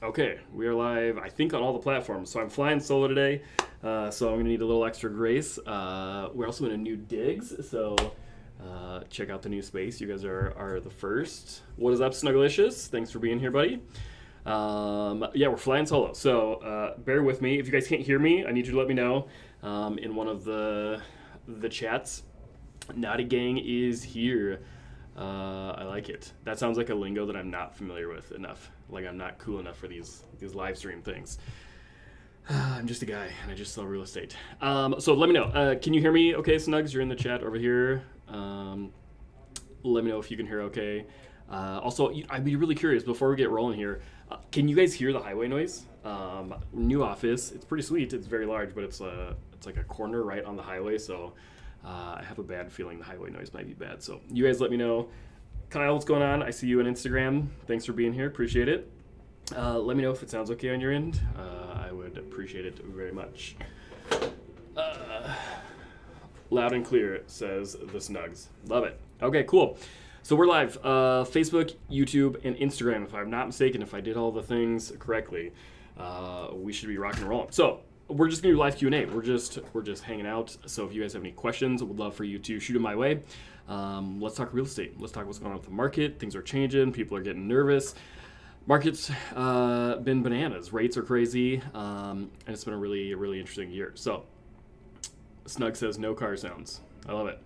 Okay, we are live, I think, on all the platforms. So I'm flying solo today, so I'm going to need a little extra grace. We're also in a new digs, so check out the new space. You guys are the first. What is up, Snugglicious? Thanks for being here, buddy. Yeah, we're flying solo, so bear with me. If you guys can't hear me, I need you to let me know in one of the chats. Naughty Gang is here. I like it. That sounds like a lingo that I'm not familiar with enough. Like I'm not cool enough for these live stream things. I'm just a guy and I just sell real estate. So let me know. Can you hear me? Okay, Snugs, you're in the chat over here. Let me know if you can hear okay. Also, I'd be really curious before we get rolling here. Can you guys hear the highway noise? New office. It's pretty sweet. It's very large, but it's like a corner right on the highway. So I have a bad feeling the highway noise might be bad. So you guys let me know. Kyle, what's going on? I see you on Instagram. Thanks for being here. Appreciate it. Let me know if it sounds okay on your end. I would appreciate it very much. Loud and clear, says the Snugs. Love it. Okay, cool. So we're live. Facebook, YouTube, and Instagram. If I'm not mistaken, if I did all the things correctly, we should be rocking and rolling. So we're just gonna do live Q&A. We're just hanging out. So if you guys have any questions, I would love for you to shoot them my way. Let's talk real estate. Let's talk what's going on with the market. Things are changing. People are getting nervous. Market's been bananas. Rates are crazy, and it's been a really, really interesting year. So Snug says no car sounds. I love it.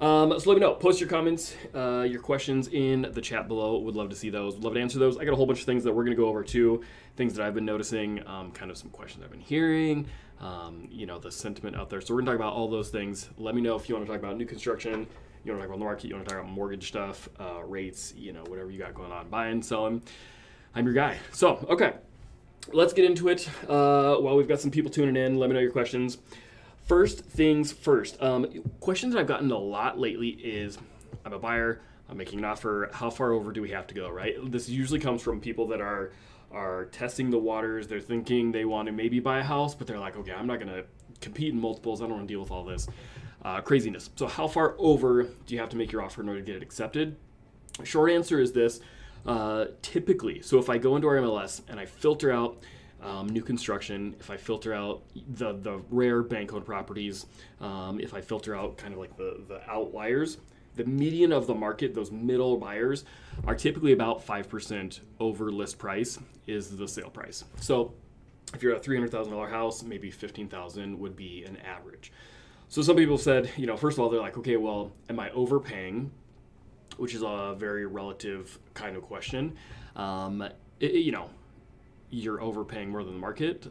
So let me know. Post your comments, your questions in the chat below. Would love to see those. Would love to answer those. I got a whole bunch of things that we're going to go over too. Things that I've been noticing, kind of some questions I've been hearing, the sentiment out there. So we're going to talk about all those things. Let me know if you want to talk about new construction, you want to talk about the market, you want to talk about mortgage stuff, rates, whatever you got going on, buying, selling. I'm your guy. So, okay, let's get into it. While we've got some people tuning in, let me know your questions. First things first. Questions that I've gotten a lot lately is, I'm a buyer, I'm making an offer, how far over do we have to go, right? This usually comes from people that are testing the waters. They're thinking they want to maybe buy a house, but they're like, okay, I'm not going to compete in multiples. I don't want to deal with all this craziness. So how far over do you have to make your offer in order to get it accepted? Short answer is this. Typically, so if I go into our MLS and I filter out new construction, if I filter out the rare bank owned properties, if I filter out kind of like the outliers, the median of the market, those middle buyers, are typically about 5% over list price is the sale price. So if you're at a $300,000 house, maybe $15,000 would be an average. So some people said, first of all, they're like, okay, well, am I overpaying? Which is a very relative kind of question. You're overpaying more than the market,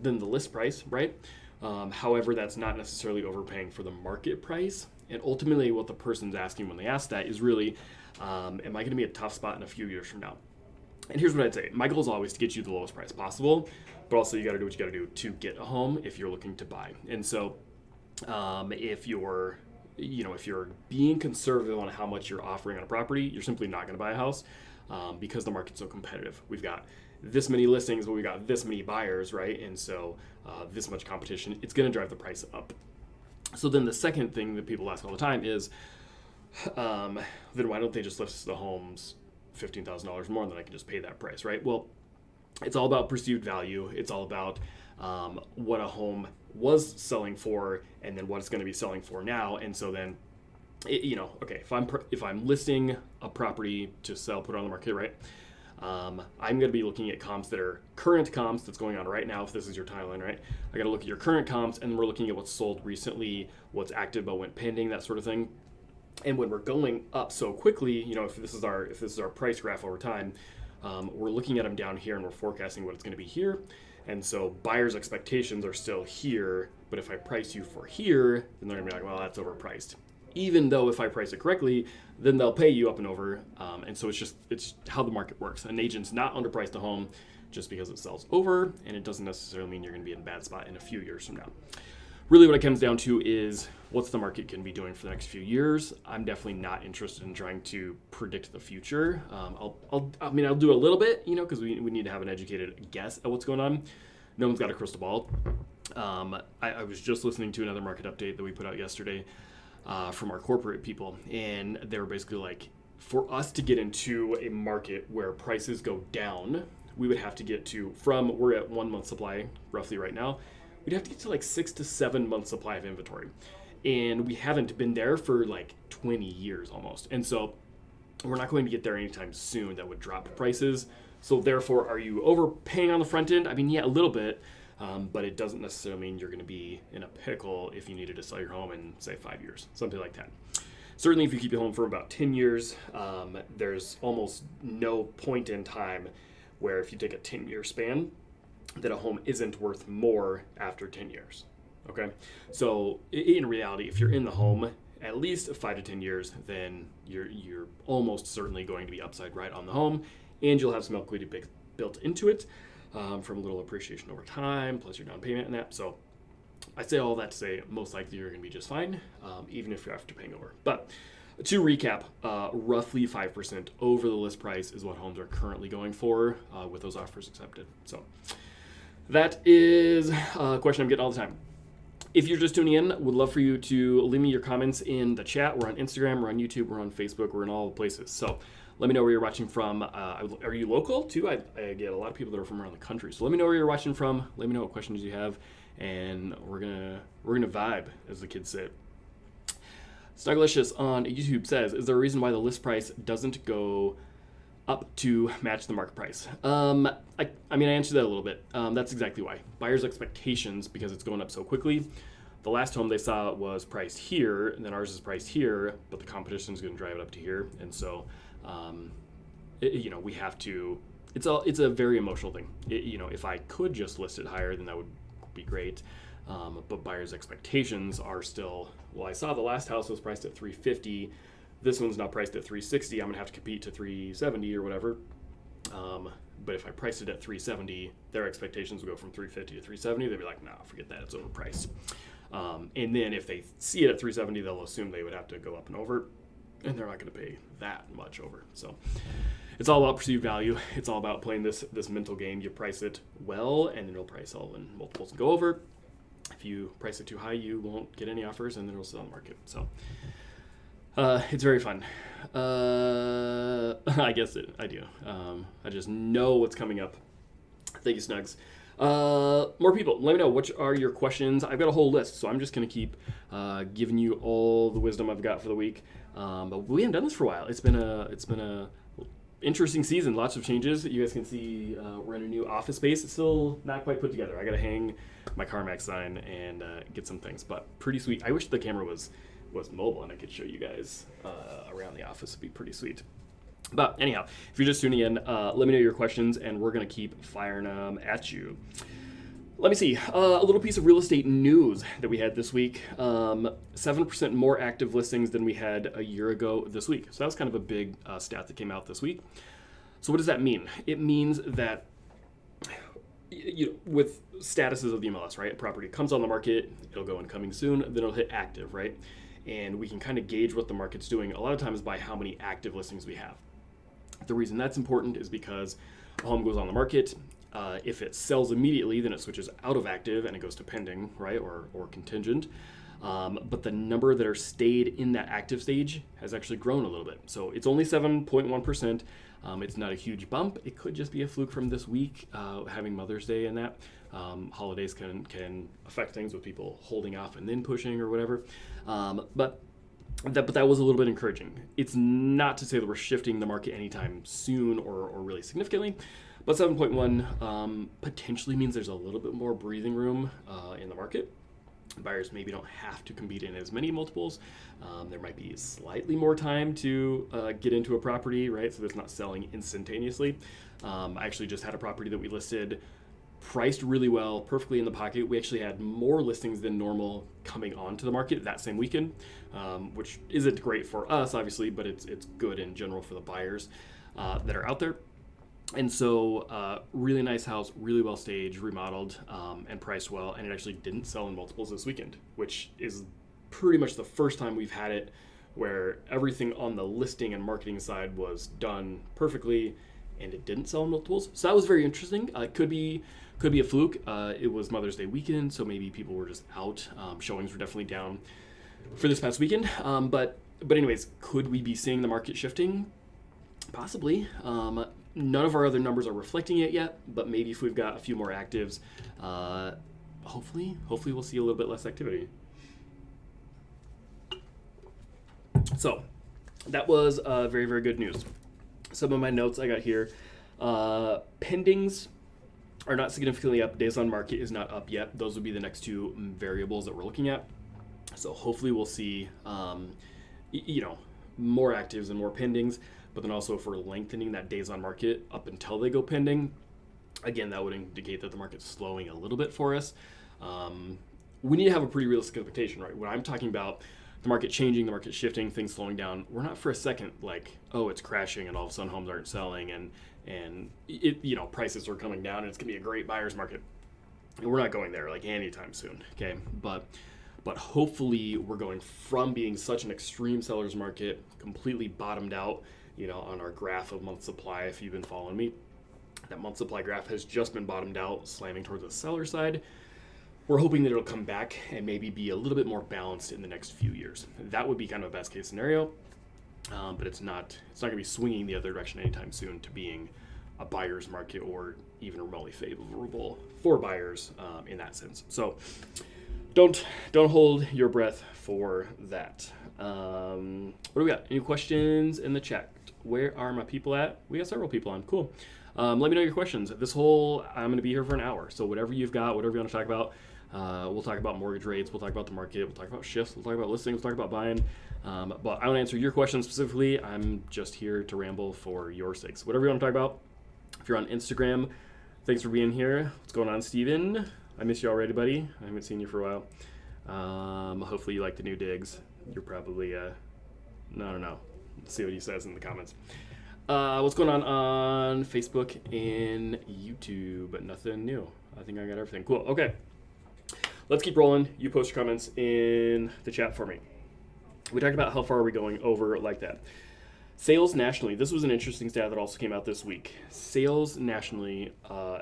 than the list price, right? However, that's not necessarily overpaying for the market price. And ultimately, what the person's asking when they ask that is really, am I going to be a tough spot in a few years from now? And here's what I'd say. My goal is always to get you the lowest price possible, but also you got to do what you got to do to get a home if you're looking to buy. And so if you're being conservative on how much you're offering on a property, you're simply not going to buy a house because the market's so competitive. We've got this many listings, but we got this many buyers, right? And so this much competition, it's going to drive the price up. So then the second thing that people ask all the time is, then why don't they just list the homes $15,000 more, and then I can just pay that price, right? Well, it's all about perceived value. It's all about what a home was selling for and then what it's going to be selling for now. And so then, okay, if I'm listing a property to sell, put it on the market, right? I'm going to be looking at comps that are current comps that's going on right now. If this is your timeline, right? I got to look at your current comps, and we're looking at what's sold recently, what's active but went pending, that sort of thing. And when we're going up so quickly, if this is our price graph over time, we're looking at them down here and we're forecasting what it's going to be here. And so buyers' expectations are still here, but if I price you for here, then they're going to be like, well, that's overpriced. Even though if I price it correctly, then they'll pay you up and over. And so it's how the market works. An agent's not underpriced a home just because it sells over, and it doesn't necessarily mean you're going to be in a bad spot in a few years from now. Really what it comes down to is what's the market going to be doing for the next few years. I'm definitely not interested in trying to predict the future. I'll do a little bit, because we need to have an educated guess at what's going on. No one's got a crystal ball. I was just listening to another market update that we put out yesterday from our corporate people, and they were basically like, for us to get into a market where prices go down, we would have to get to, from, we're at 1 month supply roughly right now, we'd have to get to like 6 to 7 months supply of inventory. And we haven't been there for like 20 years almost. And so we're not going to get there anytime soon. That would drop prices. So therefore, are you overpaying on the front end? I mean, yeah, a little bit, but it doesn't necessarily mean you're going to be in a pickle if you needed to sell your home in, say, 5 years, something like that. Certainly, if you keep your home for about 10 years, there's almost no point in time where if you take a 10-year span, that a home isn't worth more after 10 years, okay? So in reality, if you're in the home at least 5 to 10 years, then you're almost certainly going to be upside right on the home, and you'll have some equity built into it from a little appreciation over time, plus your down payment and that. So I say all that to say most likely you're going to be just fine, even if you're after paying over. But to recap, roughly 5% over the list price is what homes are currently going for with those offers accepted. So that is a question I'm getting all the time. If you're just tuning in, would love for you to leave me your comments in the chat. We're on Instagram, we're on YouTube, we're on Facebook, we're in all the places. So let me know where you're watching from. Are you local too? I get a lot of people that are from around the country. So let me know where you're watching from. Let me know what questions you have, and we're gonna vibe, as the kids say. Snugglicious on YouTube says, is there a reason why the list price doesn't go up to match the market price? I mean, I answered that a little bit. That's exactly why. Buyers' expectations, because it's going up so quickly. The last home they saw was priced here, and then ours is priced here, but the competition is going to drive it up to here. And so, we have to, it's a very emotional thing. If I could just list it higher, then that would be great. But buyers' expectations are still, well, I saw the last house was priced at $350. This one's now priced at $360. I'm gonna have to compete to $370 or whatever. But if I priced it at $370, their expectations would go from $350 to $370. They'd be like, nah, forget that, it's overpriced. And then if they see it at $370, they'll assume they would have to go up and over, and they're not gonna pay that much over. So it's all about perceived value. It's all about playing this mental game. You price it well, and then it'll price all when multiples go over. If you price it too high, you won't get any offers, and then it'll sit on the market. So it's very fun. I guess I do. I just know what's coming up. Thank you, Snugs. More people, let me know, what are your questions? I've got a whole list, so I'm just going to keep giving you all the wisdom I've got for the week. But we haven't done this for a while. It's been a interesting season, lots of changes. You guys can see we're in a new office space. It's still not quite put together. I got to hang my CarMax sign and get some things, but pretty sweet. I wish the camera was mobile and I could show you guys around the office. It'd be pretty sweet. But anyhow, if you're just tuning in, let me know your questions, and we're going to keep firing them at you. Let me see. A little piece of real estate news that we had this week. 7% more active listings than we had a year ago this week. So that was kind of a big stat that came out this week. So what does that mean? It means that with statuses of the MLS, right? Property comes on the market, it'll go in coming soon, then it'll hit active, right? And we can kind of gauge what the market's doing a lot of times by how many active listings we have. The reason that's important is because a home goes on the market. If it sells immediately, then it switches out of active and it goes to pending, right, or contingent. But the number that are stayed in that active stage has actually grown a little bit. So it's only 7.1%. It's not a huge bump. It could just be a fluke from this week, having Mother's Day and that. Holidays can affect things with people holding off and then pushing or whatever. But that was a little bit encouraging. It's not to say that we're shifting the market anytime soon or really significantly, but 7.1 potentially means there's a little bit more breathing room in the market. Buyers maybe don't have to compete in as many multiples. There might be slightly more time to get into a property, right? So that's not selling instantaneously. I actually just had a property that we listed, priced really well, perfectly in the pocket. We actually had more listings than normal coming onto the market that same weekend, which isn't great for us, obviously, but it's good in general for the buyers that are out there. And so really nice house, really well staged, remodeled, and priced well, and it actually didn't sell in multiples this weekend, which is pretty much the first time we've had it where everything on the listing and marketing side was done perfectly and it didn't sell in multiples. So that was very interesting. It could be a fluke. It was Mother's Day weekend, so maybe people were just out. Showings were definitely down for this past weekend. But anyways, could we be seeing the market shifting? Possibly. None of our other numbers are reflecting it yet, but maybe if we've got a few more actives, hopefully we'll see a little bit less activity. So that was very, very good news. Some of my notes I got here. Pendings are not significantly up. Days on market is not up yet. Those would be the next two variables that we're looking at. So hopefully we'll see, more actives and more pendings. But then also if we're lengthening that days on market up until they go pending, again, that would indicate that the market's slowing a little bit for us. We need to have a pretty realistic expectation, right? When I'm talking about the market changing, the market shifting, things slowing down, we're not for a second like, oh, it's crashing and all of a sudden homes aren't selling and it, prices are coming down and it's gonna be a great buyer's market. And we're not going there like anytime soon, okay? But hopefully we're going from being such an extreme seller's market, completely bottomed out, on our graph of month supply, if you've been following me, that month supply graph has just been bottomed out, slamming towards the seller side. We're hoping that it'll come back and maybe be a little bit more balanced in the next few years. That would be kind of a best case scenario, but it's not going to be swinging the other direction anytime soon to being a buyer's market or even remotely favorable for buyers in that sense. So don't hold your breath for that. What do we got? Any questions in the chat? Where are my people at? We got several people on. Cool. Let me know your questions. I'm going to be here for an hour. So whatever you've got, whatever you want to talk about, we'll talk about mortgage rates. We'll talk about the market. We'll talk about shifts. We'll talk about listings. We'll talk about buying. But I want to answer your questions specifically. I'm just here to ramble for your sakes. Whatever you want to talk about. If you're on Instagram, thanks for being here. What's going on, Steven? I miss you already, buddy. I haven't seen you for a while. Hopefully you like the new digs. You're probably, I don't know. Let's see what he says in the comments. What's going on Facebook and YouTube? Nothing new. I think I got everything. Cool. Okay. Let's keep rolling. You post your comments in the chat for me. We talked about how far are we going over like that. Sales nationally. This was an interesting stat that also came out this week. Sales nationally,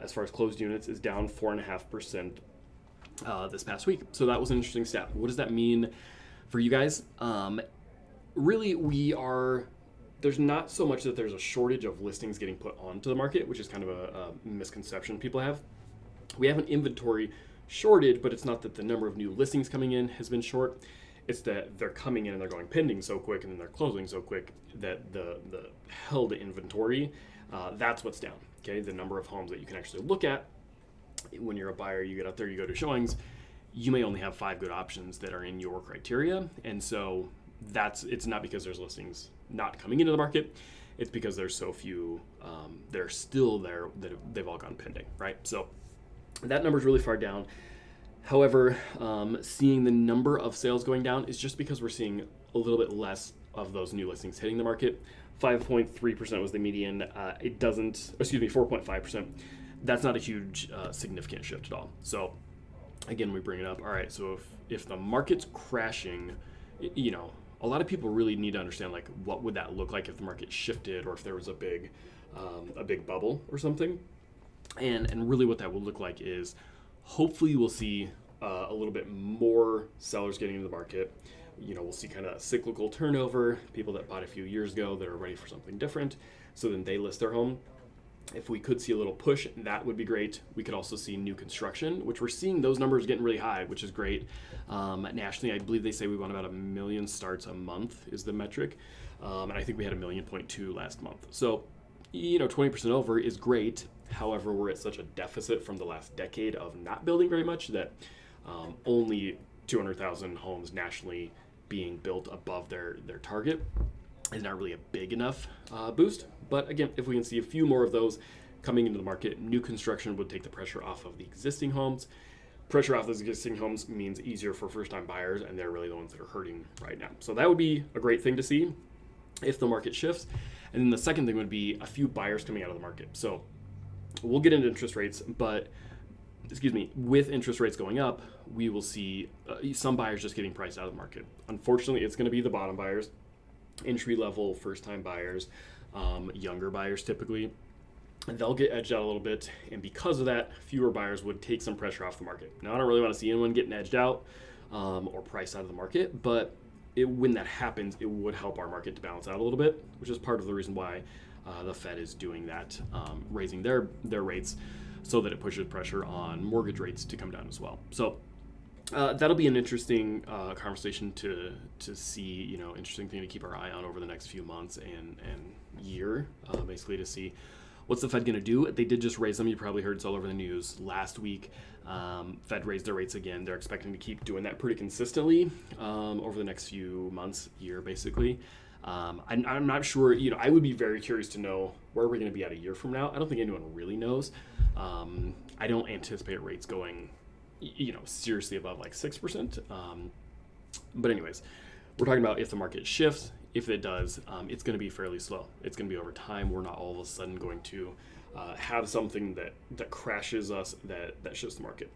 as far as closed units, is down 4.5% this past week. So that was an interesting stat. What does that mean for you guys? Really, there's not so much that there's a shortage of listings getting put onto the market, which is kind of a misconception people have. We have an inventory shortage, but it's not that the number of new listings coming in has been short. It's that they're coming in and they're going pending so quick and then they're closing so quick that the held inventory, that's what's down, okay? The number of homes that you can actually look at. When you're a buyer, you get out there, you go to showings, you may only have 5 good options that are in your criteria. And so it's not because there's listings not coming into the market, it's because there's so few that are still there that they've all gone pending, right? So that number's really far down. However, seeing the number of sales going down is just because we're seeing a little bit less of those new listings hitting the market. 5.3% was the median. 4.5%. That's not a huge significant shift at all. So again, we bring it up. All right, so if the market's crashing, a lot of people really need to understand like what would that look like if the market shifted or if there was a big bubble or something. And really what that would look like is hopefully we'll see a little bit more sellers getting into the market. We'll see kind of a cyclical turnover, people that bought a few years ago that are ready for something different. So then they list their home. If we could see a little push, that would be great. We could also see new construction, which we're seeing those numbers getting really high, which is great. Nationally, I believe they say we want about 1 million starts a month is the metric. And I think we had 1.2 million last month. So, 20% over is great. However, we're at such a deficit from the last decade of not building very much that only 200,000 homes nationally being built above their target is not really a big enough boost. But again, if we can see a few more of those coming into the market, new construction would take the pressure off of the existing homes. Pressure off those existing homes means easier for first-time buyers, and they're really the ones that are hurting right now. So that would be a great thing to see if the market shifts. And then the second thing would be a few buyers coming out of the market. So we'll get into interest rates, but with interest rates going up, we will see some buyers just getting priced out of the market. Unfortunately, it's going to be the bottom buyers, entry-level, first-time buyers, younger buyers typically. They'll get edged out a little bit, and because of that, fewer buyers would take some pressure off the market. Now, I don't really want to see anyone getting edged out or priced out of the market, but when that happens, it would help our market to balance out a little bit, which is part of the reason why the Fed is doing that, raising their rates so that it pushes pressure on mortgage rates to come down as well. So that'll be an interesting conversation to see, interesting thing to keep our eye on over the next few months and year, basically to see what's the Fed going to do. They did just raise them. You probably heard it's all over the news last week. Fed raised their rates again. They're expecting to keep doing that pretty consistently over the next few months, year basically. I'm not sure, I would be very curious to know where we're going to be at a year from now. I don't think anyone really knows. I don't anticipate rates going, seriously above like 6%. But anyways, we're talking about if the market shifts. If it does, it's going to be fairly slow. It's going to be over time. We're not all of a sudden going to have something that crashes us that shifts the market.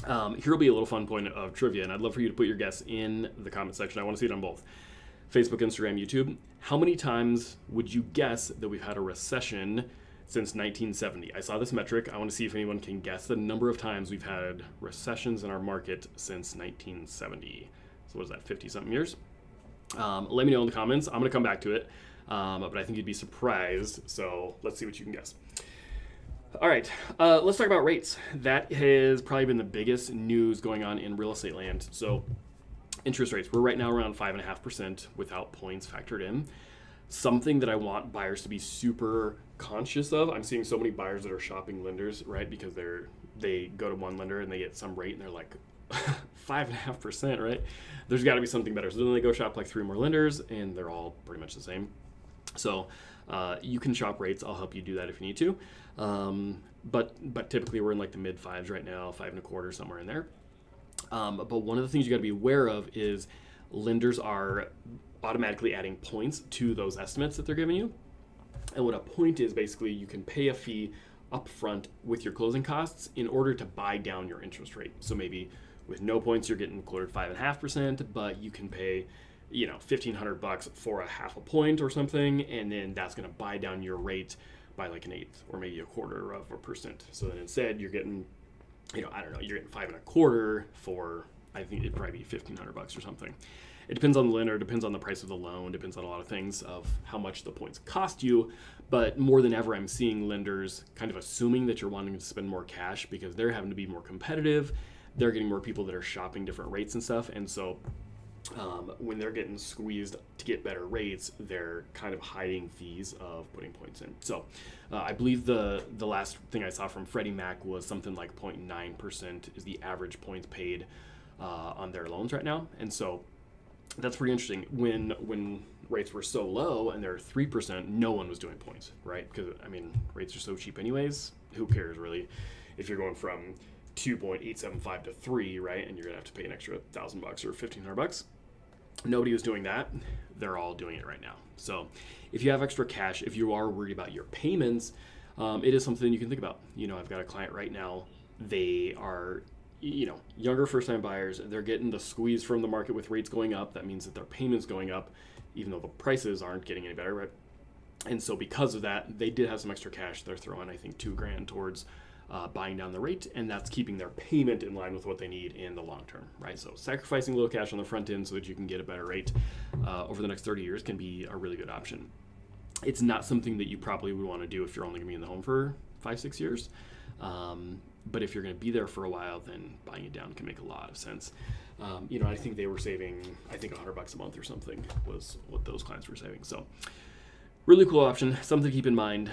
Here will be a little fun point of trivia, and I'd love for you to put your guess in the comment section. I want to see it on both Facebook, Instagram, YouTube. How many times would you guess that we've had a recession since 1970? I saw this metric. I want to see if anyone can guess the number of times we've had recessions in our market since 1970. So what is that, 50-something years? Let me know in the comments. I'm going to come back to it, but I think you'd be surprised. So let's see what you can guess. All right, let's talk about rates. That has probably been the biggest news going on in real estate land. So interest rates, we're right now around 5.5% without points factored in. Something that I want buyers to be super conscious of. I'm seeing so many buyers that are shopping lenders, right? Because they go to one lender and they get some rate and they're like 5.5%, right? There's got to be something better. So then they go shop like 3 more lenders and they're all pretty much the same. So you can shop rates. I'll help you do that if you need to. But typically we're in like the mid 5s right now, 5.25, somewhere in there. But one of the things you got to be aware of is lenders are automatically adding points to those estimates that they're giving you. And what a point is, basically you can pay a fee upfront with your closing costs in order to buy down your interest rate. So maybe with no points you're getting quoted 5.5%, but you can pay $1,500 for a half a point or something, and then that's going to buy down your rate by like an eighth or maybe 1/4%. So then instead you're getting, you're getting 5.25 for, I think it'd probably be $1,500 or something. It depends on the lender, depends on the price of the loan, depends on a lot of things of how much the points cost you. But more than ever, I'm seeing lenders kind of assuming that you're wanting to spend more cash because they're having to be more competitive. They're getting more people that are shopping different rates and stuff. And so when they're getting squeezed to get better rates, they're kind of hiding fees of putting points in. So I believe the last thing I saw from Freddie Mac was something like 0.9% is the average points paid on their loans right now. And so that's pretty interesting. When rates were so low and they're 3%, no one was doing points, right? Because, rates are so cheap anyways. Who cares, really? If you're going from 2.875 to 3, right? And you're going to have to pay an extra $1,000 or $1,500. Nobody was doing that. They're all doing it right now. So if you have extra cash, if you are worried about your payments, it is something you can think about. I've got a client right now. They are younger first-time buyers. They're getting the squeeze from the market with rates going up. That means that their payments going up, even though the prices aren't getting any better, right? And so because of that, they did have some extra cash. They're throwing, I think, $2,000 towards buying down the rate, and that's keeping their payment in line with what they need in the long term, right? So sacrificing a little cash on the front end so that you can get a better rate over the next 30 years can be a really good option. It's not something that you probably would want to do if you're only going to be in the home for 5-6 years. But if you're going to be there for a while, then buying it down can make a lot of sense. I think they were saving, $100 a month or something was what those clients were saving. So really cool option, something to keep in mind.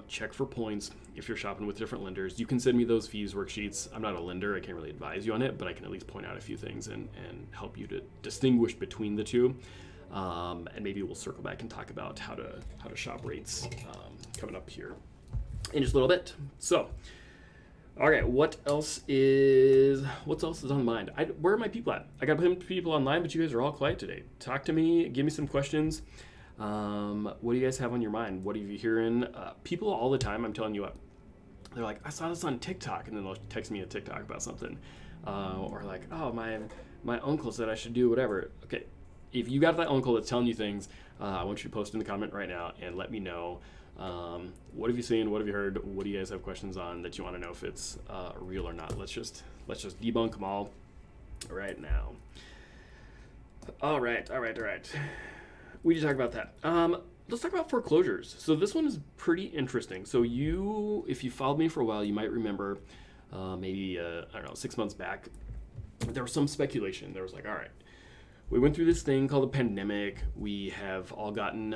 Check for points if you're shopping with different lenders. You can send me those fees worksheets. I'm not a lender. I can't really advise you on it, but I can at least point out a few things and help you to distinguish between the two. And maybe we'll circle back and talk about how to shop rates coming up here in just a little bit. So, all right, what else is on mind? Where are my people at? I got people online, but you guys are all quiet today. Talk to me, give me some questions. What do you guys have on your mind? What are you hearing? People all the time, I'm telling you what, they're like, I saw this on TikTok, and then they'll text me a TikTok about something. Or like, oh, my uncle said I should do whatever. Okay, if you got that uncle that's telling you things, I want you to post in the comment right now and let me know. What have you seen? What have you heard? What do you guys have questions on that you want to know if it's real or not? Let's just debunk them all right now. All right. We need to talk about that. Let's talk about foreclosures. So this one is pretty interesting. So if you followed me for a while, you might remember maybe I don't know, 6 months back, there was some speculation. There was like, all right, we went through this thing called a pandemic. We have all gotten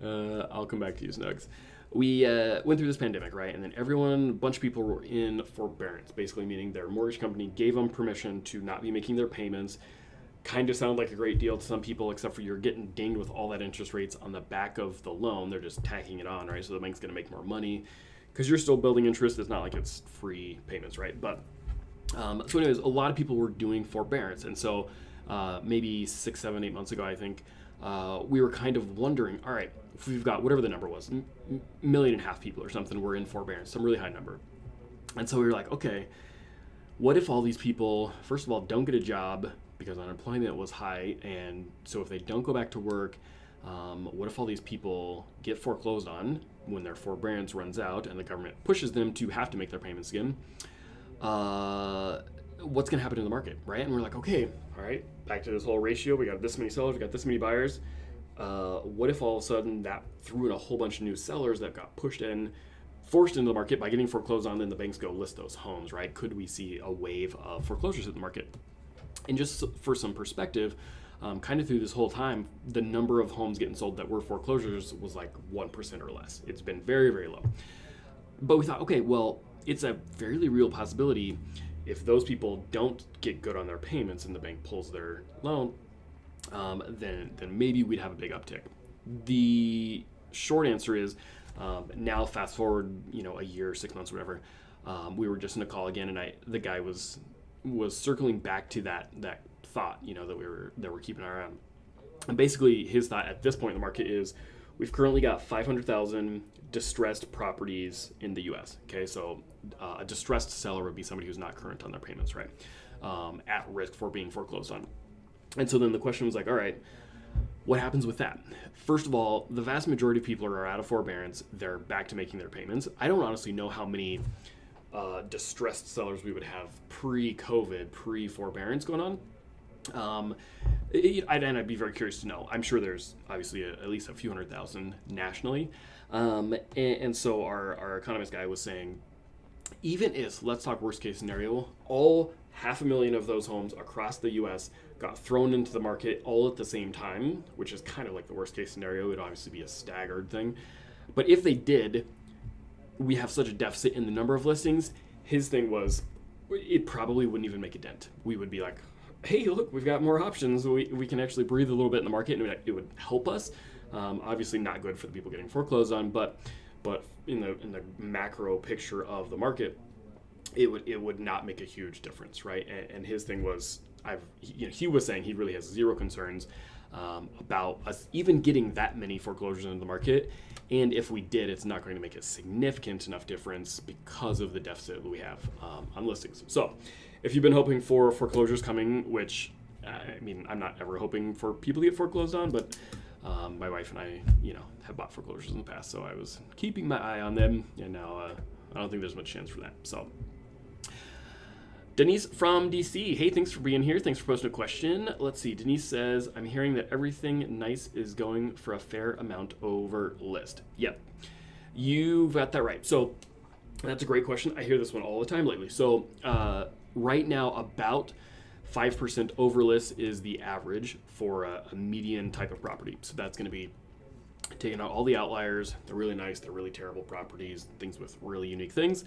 I'll come back to you, Snugs. We went through this pandemic, right? And then a bunch of people were in forbearance, basically meaning their mortgage company gave them permission to not be making their payments. Kind of sounded like a great deal to some people, except for you're getting dinged with all that interest rates on the back of the loan. They're just tacking it on, right? So the bank's going to make more money because you're still building interest. It's not like it's free payments, right? But so anyways, a lot of people were doing forbearance. And so maybe 6, 7, 8 months ago, I think, we were kind of wondering, all right, if we've got whatever the number was, 1.5 million people or something were in forbearance, some really high number. And so we were like, okay, what if all these people, first of all, don't get a job because unemployment was high, and so if they don't go back to work, what if all these people get foreclosed on when their forbearance runs out and the government pushes them to have to make their payments again? What's going to happen in the market, right? And we're like, okay, all right, back to this whole ratio. We got this many sellers, we got this many buyers. What if all of a sudden that threw in a whole bunch of new sellers that got forced into the market by getting foreclosed on, then the banks go list those homes, right? Could we see a wave of foreclosures in the market? And just for some perspective, kind of through this whole time, the number of homes getting sold that were foreclosures was like 1% or less. It's been very, very low. But we thought, okay, well, it's a fairly real possibility if those people don't get good on their payments and the bank pulls their loan, then maybe we'd have a big uptick. The short answer is now fast forward, a year, 6 months, whatever. We were just in a call again, and the guy was circling back to that thought, that we're keeping our eye on. And basically, his thought at this point in the market is we've currently got 500,000 distressed properties in the U.S. Okay, so a distressed seller would be somebody who's not current on their payments, right? At risk for being foreclosed on. And so then the question was like, all right, what happens with that? First of all, the vast majority of people are out of forbearance. They're back to making their payments. I don't honestly know how many distressed sellers we would have pre-COVID, pre-forbearance going on. And I'd be very curious to know. I'm sure there's obviously at least a few 100,000 nationally. And so our economist guy was saying, even if, let's talk worst case scenario, all 500,000 of those homes across the U.S. got thrown into the market all at the same time, which is kind of like the worst case scenario. It would obviously be a staggered thing. But if they did, we have such a deficit in the number of listings. His thing was, it probably wouldn't even make a dent. We would be like, hey, look, we've got more options. We can actually breathe a little bit in the market, and it would help us. Obviously not good for the people getting foreclosed on, but in the macro picture of the market, it would not make a huge difference, right? And his thing was, he was saying he really has zero concerns about us even getting that many foreclosures into the market. And if we did, it's not going to make a significant enough difference because of the deficit that we have on listings. So if you've been hoping for foreclosures coming, which, I'm not ever hoping for people to get foreclosed on, but my wife and I, have bought foreclosures in the past, so I was keeping my eye on them, and now I don't think there's much chance for that. So Denise from DC. Hey, thanks for being here. Thanks for posting a question. Let's see. Denise says, I'm hearing that everything nice is going for a fair amount over list. Yep. You've got that right. So that's a great question. I hear this one all the time lately. So right now, about 5% over list is the average for a median type of property. So that's going to be taking out all the outliers. They're really nice. They're really terrible properties, things with really unique things.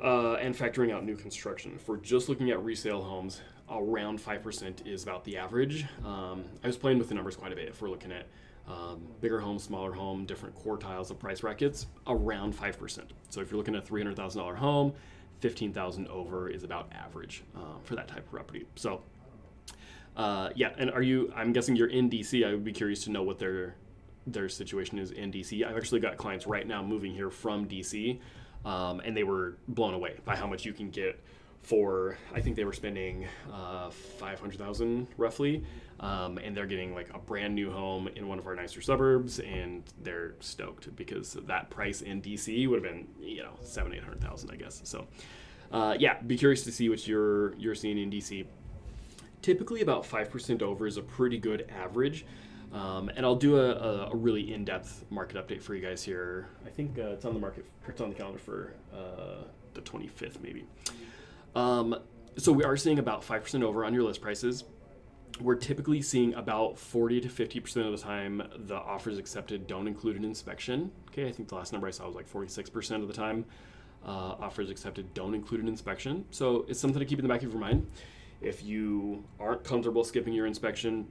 And factoring out new construction. If we're just looking at resale homes, around 5% is about the average. I was playing with the numbers quite a bit. If we're looking at bigger home, smaller home, different quartiles of price brackets, around 5%. So if you're looking at a $300,000 home, 15,000 over is about average for that type of property. So and I'm guessing you're in DC. I would be curious to know what their situation is in DC. I've actually got clients right now moving here from DC. And they were blown away by how much you can get for, I think they were spending $500,000 roughly, and they're getting like a brand new home in one of our nicer suburbs, and they're stoked because that price in DC would have been $700,000-800,000, I guess. So be curious to see what you're seeing in DC. Typically about 5% over is a pretty good average. And I'll do a really in-depth market update for you guys here. I think it's on the market, it's on the calendar for the 25th maybe. So we are seeing about 5% over on your list prices. We're typically seeing about 40 to 50% of the time the offers accepted don't include an inspection. Okay, I think the last number I saw was like 46% of the time offers accepted don't include an inspection. So it's something to keep in the back of your mind. If you aren't comfortable skipping your inspection,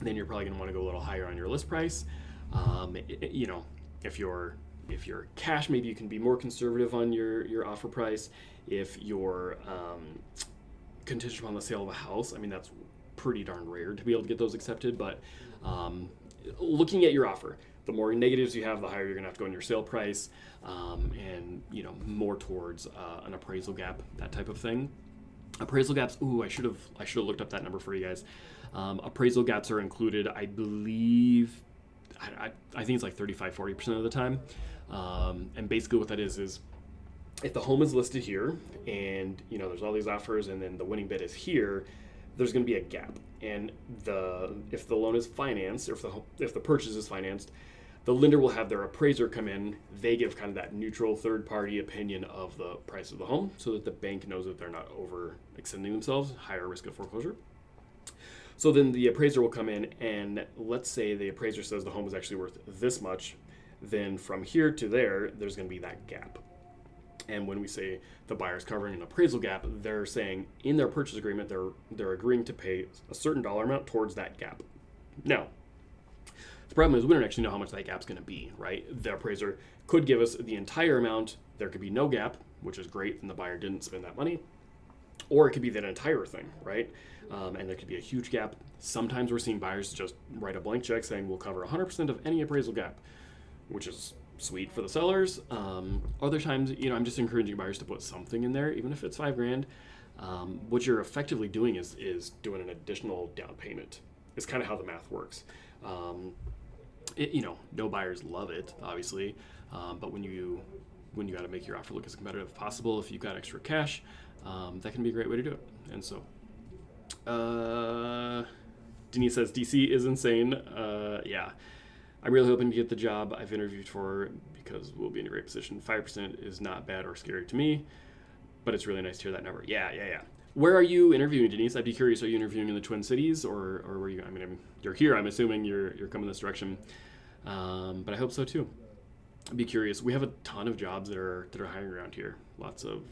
then you're probably going to want to go a little higher on your list price. You know, if you're cash, maybe you can be more conservative on your offer price. If you're contingent upon the sale of a house, I mean, that's pretty darn rare to be able to get those accepted. But looking at your offer, the more negatives you have, the higher you're going to have to go on your sale price, and you know, more towards an appraisal gap, that type of thing. Appraisal gaps. Ooh, I should have looked up that number for you guys. Appraisal gaps are included, I believe, I think it's like 35-40% of the time. And basically what that is if the home is listed here and, you know, there's all these offers and then the winning bid is here, there's going to be a gap. And if the loan is financed, or if the purchase is financed, the lender will have their appraiser come in. They give kind of that neutral third-party opinion of the price of the home so that the bank knows that they're not overextending themselves, higher risk of foreclosure. So then the appraiser will come in, and let's say the appraiser says the home is actually worth this much. Then from here to there, there's going to be that gap. And when we say the buyer's covering an appraisal gap, they're saying in their purchase agreement, they're agreeing to pay a certain dollar amount towards that gap. Now, the problem is we don't actually know how much that gap's going to be, right? The appraiser could give us the entire amount. There could be no gap, which is great, and the buyer didn't spend that money. Or it could be that entire thing, right? And there could be a huge gap. Sometimes we're seeing buyers just write a blank check saying we'll cover 100% of any appraisal gap, which is sweet for the sellers. Other times, you know, I'm just encouraging buyers to put something in there, even if it's $5,000. What you're effectively doing is doing an additional down payment. It's kind of how the math works. You know, no buyers love it, obviously, but when you got to make your offer look as competitive as possible, if you've got extra cash, that can be a great way to do it. And so, Denise says DC is insane. Yeah, I'm really hoping to get the job I've interviewed for because we'll be in a great position. 5% is not bad or scary to me, but it's really nice to hear that number. Yeah. Where are you interviewing, Denise? I'd be curious. Are you interviewing in the Twin Cities, or where are you? I mean, you're here. I'm assuming you're coming this direction, but I hope so too. I'd be curious. We have a ton of jobs that are hiring around here. Lots of.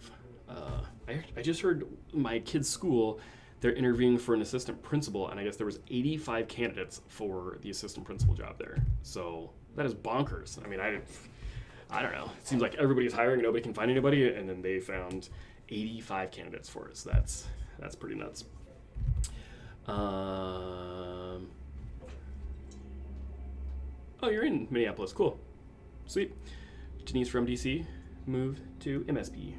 I just heard my kid's school. They're interviewing for an assistant principal, and I guess there was 85 candidates for the assistant principal job there. So that is bonkers. I mean, I don't know. It seems like everybody's hiring and nobody can find anybody, and then they found 85 candidates for it. So that's pretty nuts. Oh, you're in Minneapolis. Cool. Sweet. Denise from DC moved to MSP.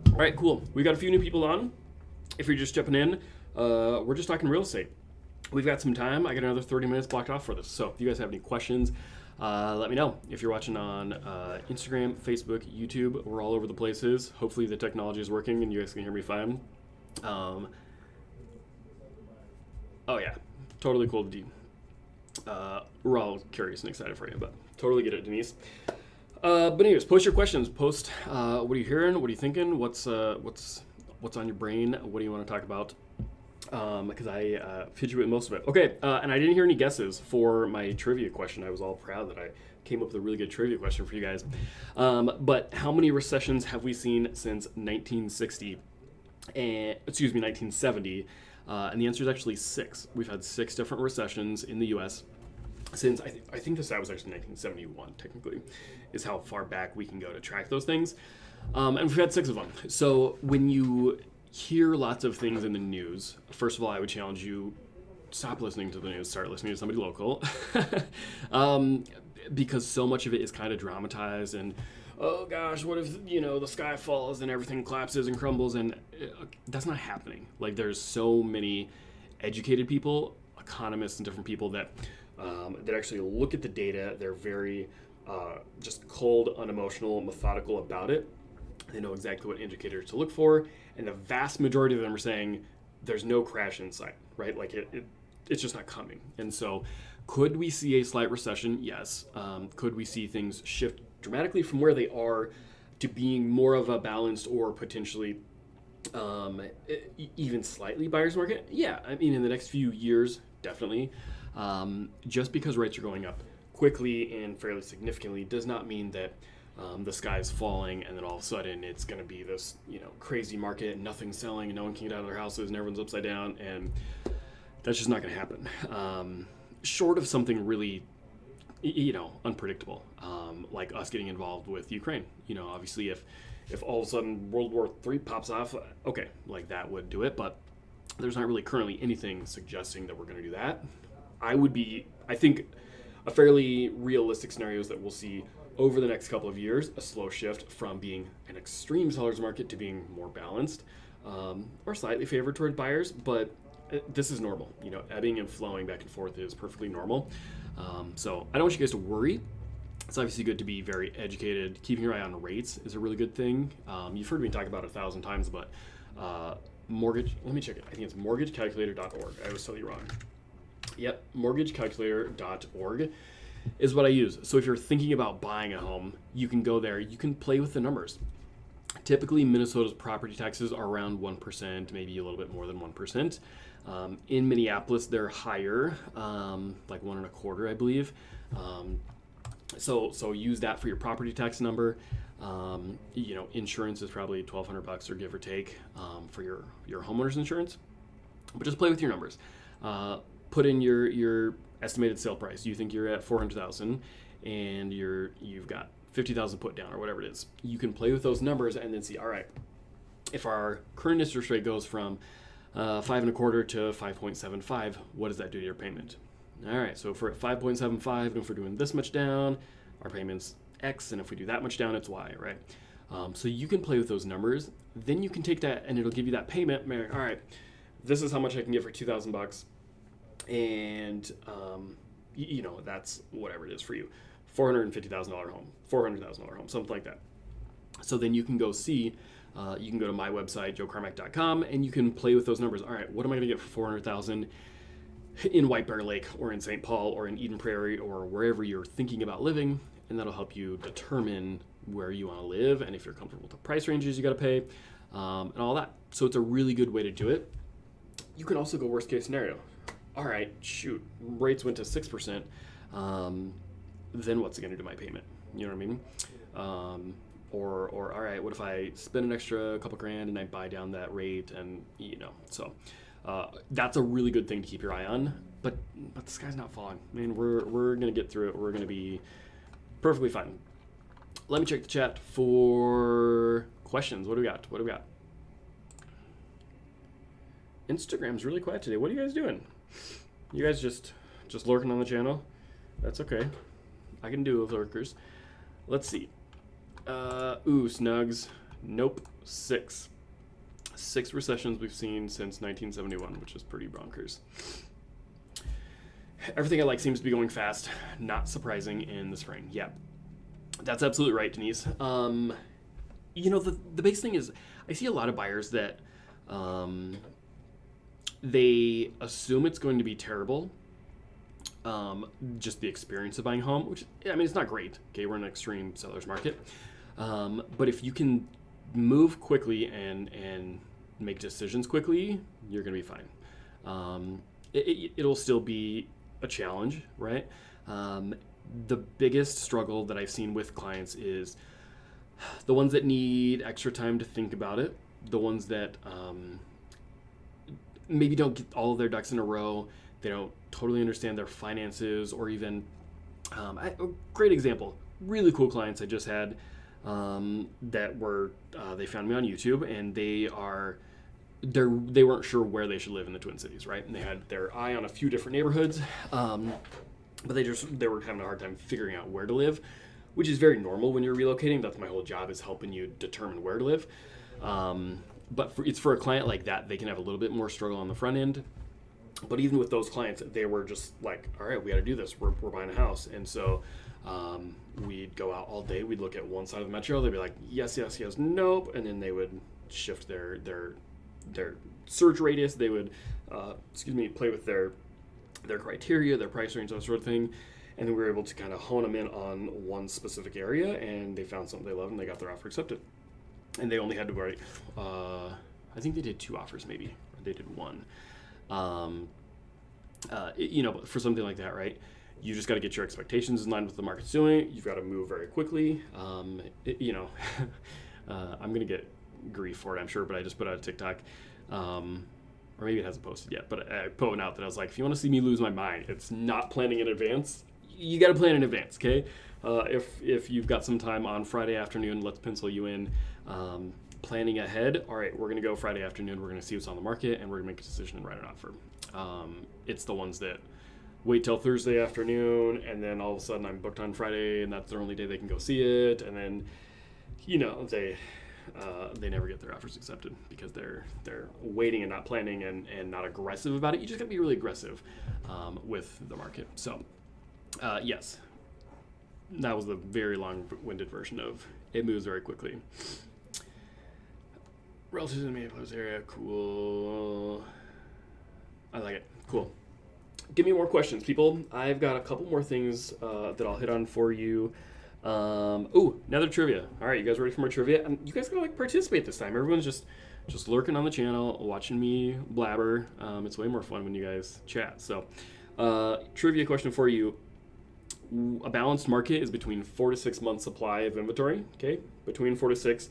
All right, cool. We got a few new people on. If you're just jumping in, we're just talking real estate. We've got some time. I got another 30 minutes blocked off for this. So if you guys have any questions, let me know. If you're watching on Instagram, Facebook, YouTube, we're all over the places. Hopefully the technology is working and you guys can hear me fine. Oh yeah, totally cool. We're all curious and excited for you, but totally get it, Denise. But anyways, post your questions. Post what are you hearing? What are you thinking? What's on your brain? What do you want to talk about? Because I fit you with most of it. Okay, and I didn't hear any guesses for my trivia question. I was all proud that I came up with a really good trivia question for you guys. But how many recessions have we seen since 1960? 1970. And the answer is actually 6. We've had 6 different recessions in the U.S. since, I think the stat was actually 1971, technically, is how far back we can go to track those things. And we've had 6 of them. So when you hear lots of things in the news, first of all, I would challenge you, stop listening to the news, start listening to somebody local. Because so much of it is kind of dramatized and, oh gosh, what if, the sky falls and everything collapses and crumbles, and that's not happening. Like, there's so many educated people, economists and different people that actually look at the data. They're very just cold, unemotional, methodical about it. They know exactly what indicators to look for, and the vast majority of them are saying there's no crash in sight, right? Like it's just not coming. And so, could we see a slight recession? Yes. Could we see things shift dramatically from where they are to being more of a balanced or potentially even slightly buyer's market? Yeah. I mean, in the next few years, definitely. Just because rates are going up quickly and fairly significantly does not mean that the sky's falling and then all of a sudden it's going to be this crazy market and nothing's selling and no one can get out of their houses and everyone's upside down, and that's just not going to happen. Short of something really unpredictable, like us getting involved with Ukraine. Obviously if all of a sudden World War III pops off, okay, like that would do it, but there's not really currently anything suggesting that we're going to do that. I think a fairly realistic scenario is that we'll see over the next couple of years a slow shift from being an extreme seller's market to being more balanced, or slightly favored toward buyers, but this is normal. Ebbing and flowing back and forth is perfectly normal. So I don't want you guys to worry. It's obviously good to be very educated. Keeping your eye on rates is a really good thing. You've heard me talk about it 1,000 times, but mortgage, let me check it. I think it's mortgagecalculator.org. I always tell you wrong. Yep, mortgagecalculator.org is what I use. So if you're thinking about buying a home, you can go there. You can play with the numbers. Typically, Minnesota's property taxes are around 1%, maybe a little bit more than 1%. In Minneapolis, they're higher, like 1.25%, I believe. So use that for your property tax number. Insurance is probably $1,200 or give or take for your homeowner's insurance. But just play with your numbers. Put in your estimated sale price. You think you're at $400,000 and you've got $50,000 put down or whatever it is. You can play with those numbers and then see, all right, if our current interest rate goes from 5.25 to 5.75, what does that do to your payment? All right, so if we're at 5.75 and if we're doing this much down, our payment's X, and if we do that much down, it's Y, right? So you can play with those numbers. Then you can take that and it'll give you that payment. All right, this is how much I can get for $2,000, and that's whatever it is for you. $450,000 home, $400,000 home, something like that. So then you can go see, you can go to my website, joecarmack.com, and you can play with those numbers. All right, what am I going to get for $400,000 in White Bear Lake or in St. Paul or in Eden Prairie or wherever you're thinking about living? And that'll help you determine where you want to live and if you're comfortable with the price ranges you got to pay, and all that. So it's a really good way to do it. You can also go worst case scenario. All right, shoot, rates went to 6%. Then what's it going to do to my payment? You know what I mean? Or all right, what if I spend an extra couple grand and I buy down that rate, and so that's a really good thing to keep your eye on. But the sky's not falling. I mean, we're going to get through it. We're going to be perfectly fine. Let me check the chat for questions. What do we got? Instagram's really quiet today. What are you guys doing? You guys just lurking on the channel? That's okay. I can do with lurkers. Let's see. Snugs. Nope. 6 recessions we've seen since 1971, which is pretty bonkers. Everything I like seems to be going fast. Not surprising in the spring. Yeah, that's absolutely right, Denise. The biggest thing is I see a lot of buyers that they assume it's going to be terrible. Just the experience of buying a home, which, it's not great. Okay, we're in an extreme seller's market. But if you can move quickly and make decisions quickly, you're going to be fine. It'll still be a challenge, right? The biggest struggle that I've seen with clients is the ones that need extra time to think about it, the ones that maybe don't get all of their ducks in a row. They don't totally understand their finances, or even a great example, really cool clients I just had that were they found me on YouTube, and they weren't sure where they should live in the Twin Cities, right? And they had their eye on a few different neighborhoods, but they were having a hard time figuring out where to live, which is very normal when you're relocating. That's my whole job, is helping you determine where to live. But it's for a client like that, they can have a little bit more struggle on the front end. But even with those clients, they were just like, all right, we got to do this. We're buying a house. And so We'd go out all day. We'd look at one side of the metro. They'd be like, yes, yes, yes, nope. And then they would shift their search radius. They would, play with their criteria, their price range, that sort of thing. And then we were able to kind of hone them in on one specific area, and they found something they loved, and they got their offer accepted. And they only had to write, I think they did 2 offers maybe, or they did 1. For something like that, right? You just got to get your expectations in line with the market's doing. You've got to move very quickly. I'm going to get grief for it, I'm sure, but I just put out a TikTok, or maybe it hasn't posted yet, but I put out that I was like, if you want to see me lose my mind, it's not planning in advance. You got to plan in advance, okay? If you've got some time on Friday afternoon, let's pencil you in. Planning ahead, all right, we're going to go Friday afternoon, we're going to see what's on the market, and we're going to make a decision and write an offer. It's the ones that wait till Thursday afternoon, and then all of a sudden I'm booked on Friday, and that's their only day they can go see it, and then, they never get their offers accepted because they're waiting and not planning and not aggressive about it. You just got to be really aggressive with the market. So, yes, that was the very long-winded version of it moves very quickly. Relative to the Minneapolis area, cool. I like it. Cool. Give me more questions, people. I've got a couple more things that I'll hit on for you. Another trivia. All right, you guys ready for more trivia? And you guys gotta participate this time. Everyone's just lurking on the channel, watching me blabber. It's way more fun when you guys chat. So, trivia question for you. A balanced market is between 4 to 6 months supply of inventory. Okay, between 4 to 6.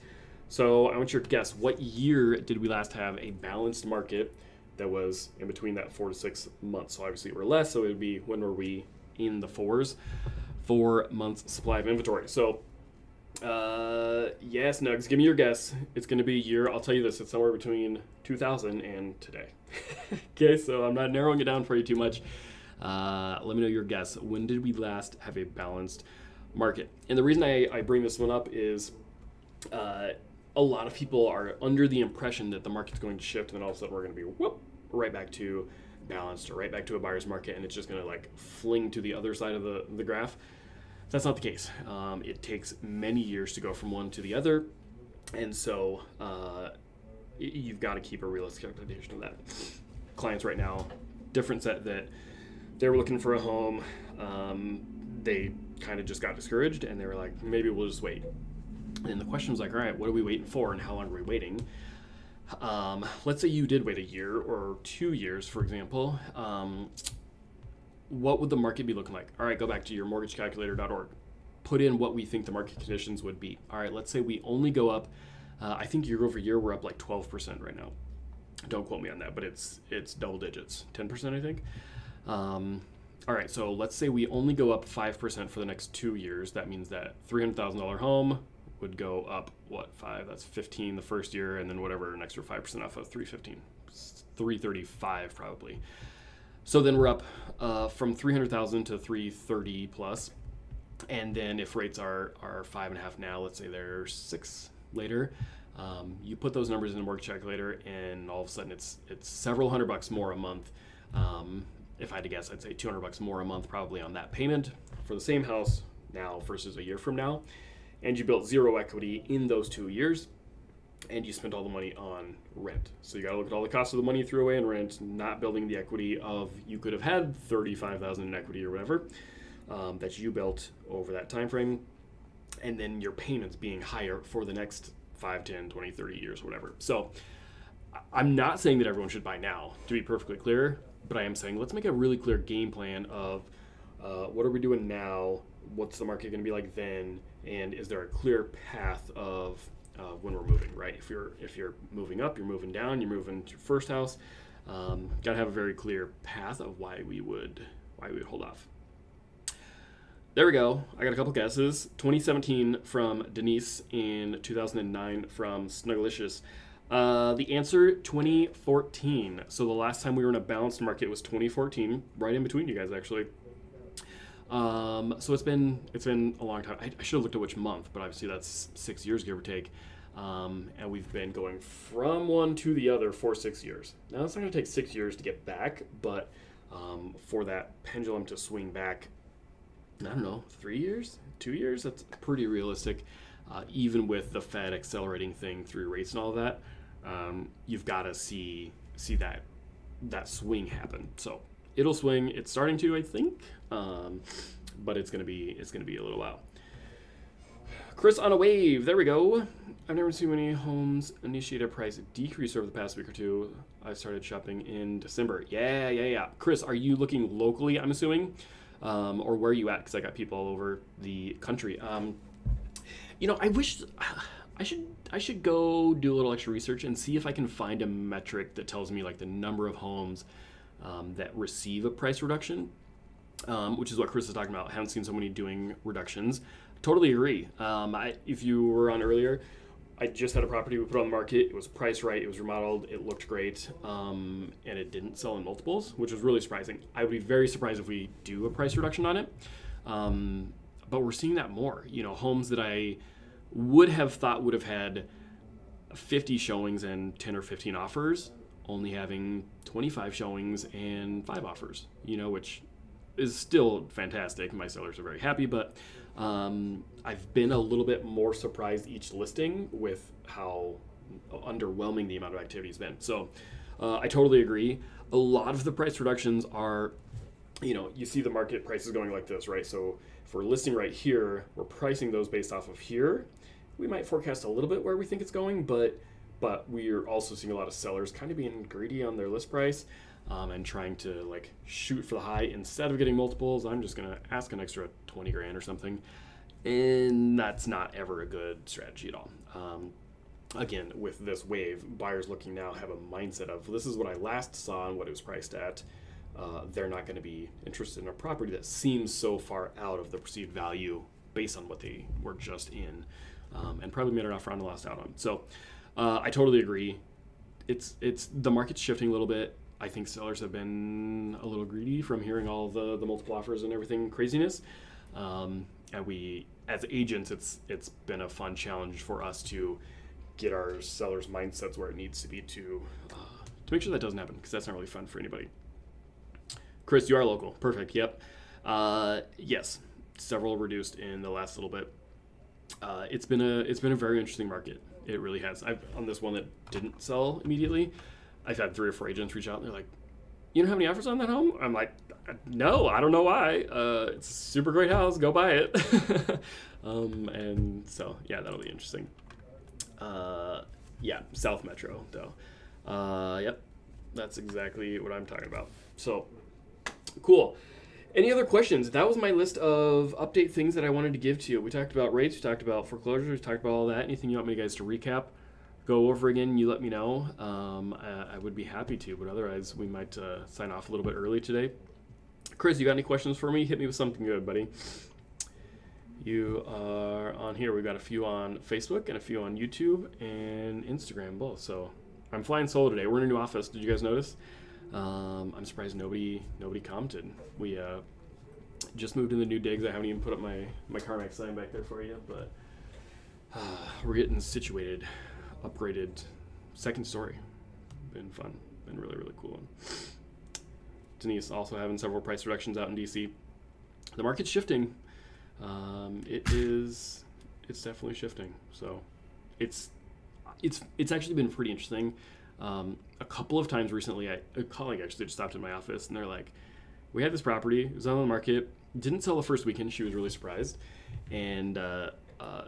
So I want your guess. What year did we last have a balanced market that was in between that 4 to 6 months? So obviously we're less. So it would be, when were we in the 4s? 4 months supply of inventory. So, yes, Nugs, give me your guess. It's going to be a year. I'll tell you this. It's somewhere between 2000 and today. Okay, so I'm not narrowing it down for you too much. Let me know your guess. When did we last have a balanced market? And the reason I bring this one up is a lot of people are under the impression that the market's going to shift and then all of a sudden we're going to be right back to balanced or right back to a buyer's market, and it's just going to fling to the other side of the graph. That's not the case. It takes many years to go from one to the other, and so you've got to keep a realistic expectation of that. Clients right now, different set that they were looking for a home. They kind of just got discouraged, and they were like, maybe we'll just wait. And the question was all right, what are we waiting for, and how long are we waiting? Let's say you did wait a year or 2 years, for example. What would the market be looking like? All right, go back to your mortgagecalculator.org. Put in what we think the market conditions would be. All right, let's say we only go up, I think year over year, we're up 12% right now. Don't quote me on that, but it's double digits, 10%, I think. All right, so let's say we only go up 5% for the next 2 years. That means that $300,000 home would go up, 5? That's 15 the first year, and then whatever, an extra 5% off of 315. 335 probably. So then we're up from 300,000 to 330 plus. And then if rates are 5.5 now, let's say they're 6 later, you put those numbers in a mortgage calculator, and all of a sudden it's several $100 more a month. If I had to guess, I'd say $200 more a month probably on that payment for the same house now versus a year from now. And you built zero equity in those 2 years, and you spent all the money on rent. So you got to look at all the costs of the money you threw away in rent, not building the equity of, you could have had $35,000 in equity or whatever that you built over that time frame, and then your payments being higher for the next 5, 10, 20, 30 years, whatever. So I'm not saying that everyone should buy now, to be perfectly clear, but I am saying let's make a really clear game plan of what are we doing now, what's the market going to be like then, and is there a clear path of when we're moving, right? If you're moving up, you're moving down, you're moving to your first house, got to have a very clear path of why we would hold off. There we go. I got a couple guesses. 2017 from Denise, and 2009 from Snugglicious. The answer, 2014. So the last time we were in a balanced market was 2014, right in between you guys actually. So it's been a long time. I should have looked at which month, but obviously that's 6 years, give or take. And we've been going from one to the other for 6 years. Now it's not going to take 6 years to get back, but for that pendulum to swing back, I don't know, 3 years, 2 years. That's pretty realistic. Even with the Fed accelerating thing through rates and all of that, you've got to see that swing happen. So it'll swing. It's starting to, I think, but it's gonna be a little while. Chris on a wave. There we go. I've never seen many homes initiate a price decrease over the past week or two. I started shopping in December. Yeah. Chris, are you looking locally, I'm assuming? Or where are you at? Because I got people all over the country. I wish I should go do a little extra research and see if I can find a metric that tells me like the number of homes that receive a price reduction, which is what Chris is talking about. I haven't seen so many doing reductions. Totally agree. If you were on earlier, I just had a property we put on the market. It was priced right. It was remodeled. It looked great. And it didn't sell in multiples, which was really surprising. I would be very surprised if we do a price reduction on it. But we're seeing that more. Homes that I would have thought would have had 50 showings and 10 or 15 offers, only having 25 showings and 5 offers, which is still fantastic. My sellers are very happy, but I've been a little bit more surprised each listing with how underwhelming the amount of activity has been. So I totally agree. A lot of the price reductions are, you see the market prices going like this, right? So if we're listing right here, we're pricing those based off of here. We might forecast a little bit where we think it's going, but we are also seeing a lot of sellers kind of being greedy on their list price and trying to like shoot for the high. Instead of getting multiples, I'm just gonna ask an extra 20 grand or something, and that's not ever a good strategy at all. Again, with this wave, buyers looking now have a mindset of, this is what I last saw and what it was priced at. They're not going to be interested in a property that seems so far out of the perceived value based on what they were just in, and probably made an offer on and lost out on. So I totally agree. It's the market's shifting a little bit. I think sellers have been a little greedy from hearing all the multiple offers and everything craziness. And we, as agents, it's been a fun challenge for us to get our sellers' mindsets where it needs to be to make sure that doesn't happen, because that's not really fun for anybody. Chris, you are local. Perfect. Yep. Yes, several reduced in the last little bit. It's been a very interesting market. It really has. On this one that didn't sell immediately, I've had 3 or 4 agents reach out and they're like, "You don't have any offers on that home?" I'm like, "No, I don't know why. It's a super great house. Go buy it." And so yeah, that'll be interesting. Yeah, South Metro though. Yep, that's exactly what I'm talking about. So cool. Any other questions? That was my list of update things that I wanted to give to you. We talked about rates, we talked about foreclosures, we talked about all that. Anything you want me guys to recap, go over again, you let me know. I would be happy to, but otherwise we might sign off a little bit early today. Chris, you got any questions for me? Hit me with something good, buddy. You are on here. We've got a few on Facebook and a few on YouTube and Instagram both. So I'm flying solo today. We're in a new office. Did you guys notice? I'm surprised nobody commented. We just moved in the new digs. I haven't even put up my CarMax sign back there for you, but we're getting situated, upgraded, second story. Been fun. Been really, really cool one. Denise also having several price reductions out in DC. The market's shifting. It's definitely shifting. So it's actually been pretty interesting. A couple of times recently, a colleague actually just stopped in my office and they're like, "We had this property, it was on the market, didn't sell the first weekend." She was really surprised. And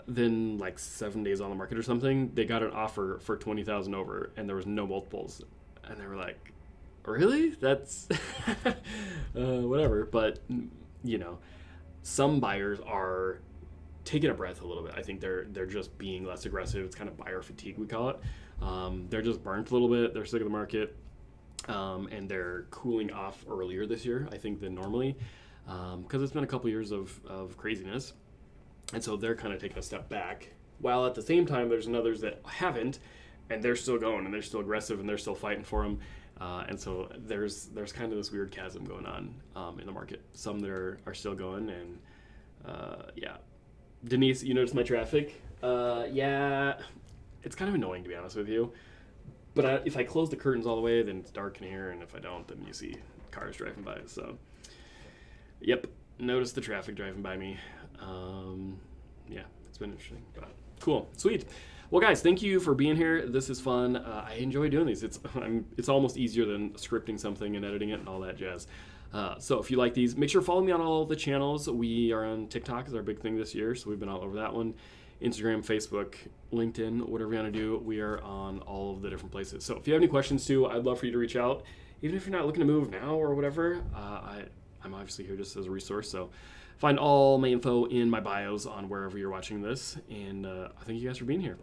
then like 7 days on the market or something, they got an offer for 20,000 over and there was no multiples. And they were like, "Really? That's whatever." But some buyers are taking a breath a little bit. I think they're just being less aggressive. It's kind of buyer fatigue, we call it. They're just burnt a little bit. They're sick of the market, and they're cooling off earlier this year, I think, than normally, because it's been a couple years of craziness, and so they're kind of taking a step back. While at the same time, there's others that haven't, and they're still going, and they're still aggressive, and they're still fighting for them. And so there's kind of this weird chasm going on in the market. Some that are still going, and yeah. Denise, you noticed my traffic? Yeah, it's kind of annoying, to be honest with you. But if I close the curtains all the way, then it's dark in here, and if I don't, then you see cars driving by. So, yep. noticed the traffic driving by me. Yeah, it's been interesting. But cool, sweet. Well, guys, thank you for being here. This is fun. I enjoy doing these. It's almost easier than scripting something and editing it and all that jazz. So if you like these, make sure to follow me on all the channels. We are on TikTok is our big thing this year, so we've been all over that one. Instagram, Facebook, LinkedIn, whatever you want to do, we are on all of the different places. So if you have any questions too, I'd love for you to reach out. Even if you're not looking to move now or whatever, I'm obviously here just as a resource. So find all my info in my bios on wherever you're watching this. And I thank you guys for being here.